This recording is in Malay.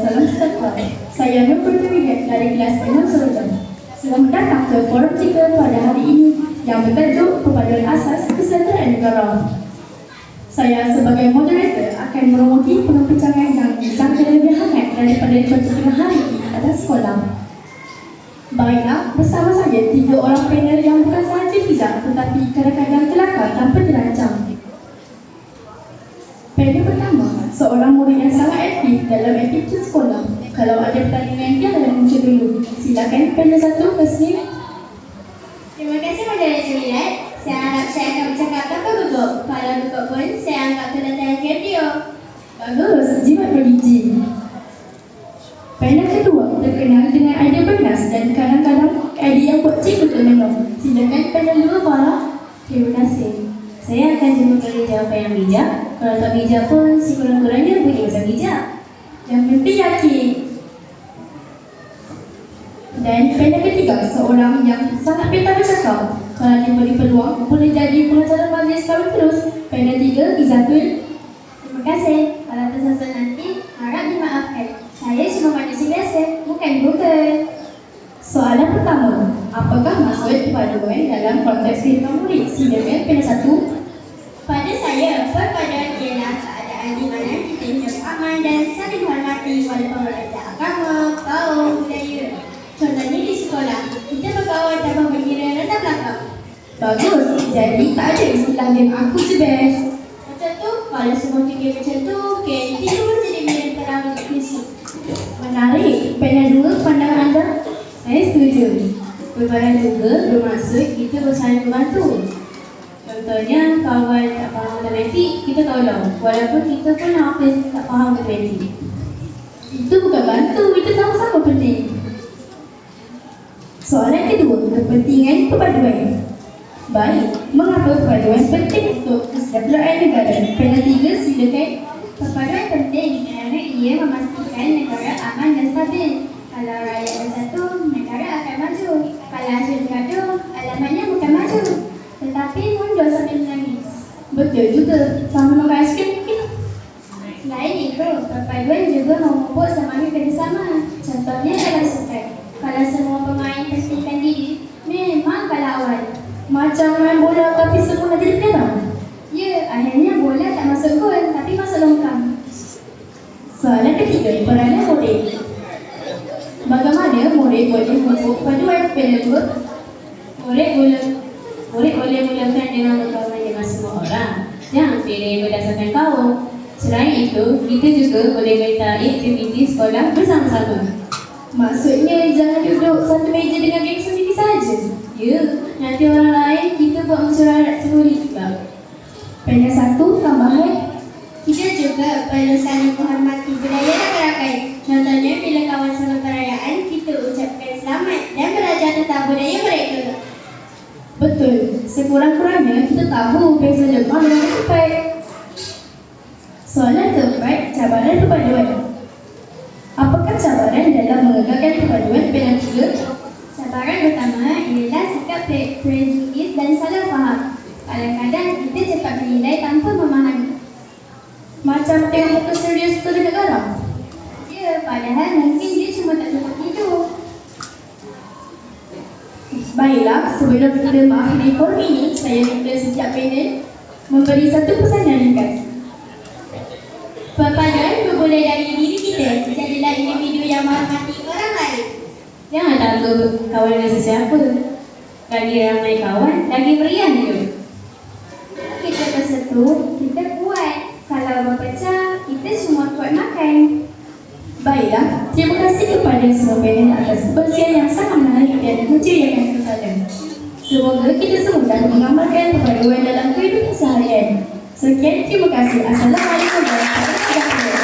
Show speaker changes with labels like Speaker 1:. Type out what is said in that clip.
Speaker 1: salam sejahtera. Saya Nur Pertiwi dari kelas 6 Serojam. Selamat datang ke forum kita pada hari ini yang bertajuk Perpaduan Asas Kesejahteraan Negara. Saya sebagai moderator akan merunguti perbincangan yang berjangka lebih hangat daripada cuaca tengah hari di atas sekolah. Baiklah, bersama saya 3 orang panel yang bukan sahaja bijak tetapi kadang-kadang kelakar tanpa terancam. Panel pertama, seorang murid yang sangat aktif dalam aktiviti sekolah. Kalau ada pertandingan, dia akan muncul dulu. Silakan panel 1 ke sini.
Speaker 2: Terima kasih moderator Milad. Saya harap saya akan bercakap tanpa gugup. Kalau gugup pun, saya anggap kedatangan video.
Speaker 1: Bagus, jimat berbiji. Panel kedua terkenal dengan idea bernas dan kadang-kadang idea yang buat cikgu termenung. Silakan panel 2 Farah.
Speaker 3: Terima kasih. Saya akan cuba beri jawapan yang bijak. Kalau tak bijak pun, sekurang-kurangnya beri macam bijak.
Speaker 1: Yang penting yakin. Dan panel ketiga, seorang yang sangat pintar bercakap. Kalau diberi peluang, boleh jadi pengacara majlis kawin terus. Panel 3, Izatul.
Speaker 2: Terima kasih. Kalau tersalah nanti, harap dimaafkan. Saya cuma manusia biasa, bukan Google.
Speaker 1: Soalan pertama, apakah maksud perpaduan dalam konteks kehidupan murid? Silakan panel 1.
Speaker 2: Pada saya, perpaduan ialah keadaan di mana kita hidup aman dan saling hormati walaupun berbeza agama, kaum, budaya. Contohnya di sekolah, kita berkawan tanpa mengira latar belakang.
Speaker 1: Bagus, jadi tak ada istilah yang aku the best.
Speaker 2: Macam tu, kalau semua fikir macam tu, KNT pun jadi bidang terang untuk fisik.
Speaker 1: Menarik. Panel 2, pandangan anda?
Speaker 3: Saya setuju. Perpaduan juga bermaksud kita bersaling membantu. Contohnya, kawan tak faham matematik, kita tolong. Walaupun kita pun hafiz tak faham matematik.
Speaker 1: Itu bukan bantu, itu sama-sama penting. Soalan kedua, kepentingan perpaduan. Baik, mengapa perpaduan penting untuk kesejahteraan negara? Panel 3, silakan.
Speaker 2: Perpaduan penting kerana ia memastikan negara aman dan stabil. Kalau rakyat bersatu, negara akan maju. Kalau hasil bergaduh, alamatnya bukan maju, tetapi mundur sambil menangis.
Speaker 1: Betul juga, sama makan aiskrim mungkin.
Speaker 2: Selain itu, perpaduan juga memupuk semangat kerjasama. Contohnya dalam sukan. Kalau semua pemain pentingkan diri, memang kalah awal.
Speaker 1: Macam main bola tapi semua nak jadi penyerang.
Speaker 2: Ya, akhirnya bola tak masuk gol tapi masuk longkang.
Speaker 1: Soalan ketiga, peranan murid. Bagaimana murid boleh memupuk perpaduan? Panel 2.
Speaker 3: Murid boleh mulakan dengan berkawan dengan semua orang. Jangan pilih berdasarkan kaum. Selain itu, kita juga boleh menyertai aktiviti sekolah bersama-sama.
Speaker 1: Maksudnya jangan duduk satu meja dengan geng sendiri saja.
Speaker 3: Ya, nanti orang lain kita buat mesyuarat sendiri juga.
Speaker 1: Panel 1, tambahan.
Speaker 2: Kita juga perlu saling menghormati budaya rakan-rakan. Contohnya, bila kawan sama perayaan, kita ucapkan selamat dan belajar tentang budaya mereka.
Speaker 1: Betul, sekurang-kurangnya kita tahu beza lemah dan tepat. Soalan keempat, cabaran perpaduan. Apakah cabaran dalam menegakkan perpaduan? Panel 3.
Speaker 2: Cabaran utama ialah sikap prejudis dan salah faham. Kadang-kadang kita cepat menilai tanpa memahami.
Speaker 1: Macam tengok muka serius tu dekat garam.
Speaker 2: Ya, padahal mungkin dia cuma tak cukup tidur.
Speaker 1: Baiklah, sebelum kita mengakhiri forum ini, saya minta setiap panel memberi satu pesan yang ringkas.
Speaker 2: Perpaduan bermula dari diri kita. Jadilah individu yang menghormati orang lain.
Speaker 3: Jangan takut kawan dengan sesiapa. Lagi ramai kawan, lagi meriah hidup.
Speaker 2: Kita bersatu, kita kuat. Kalau berpecah, kita semua kuat makan.
Speaker 1: Baiklah, terima kasih kepada semua panel atas kebersihan yang sangat menarik dan menceriakan suasana. Semoga kita semua dapat mengamalkan perpaduan dalam kehidupan seharian. Sekian, terima kasih. Assalamualaikum warahmatullahi wabarakatuh.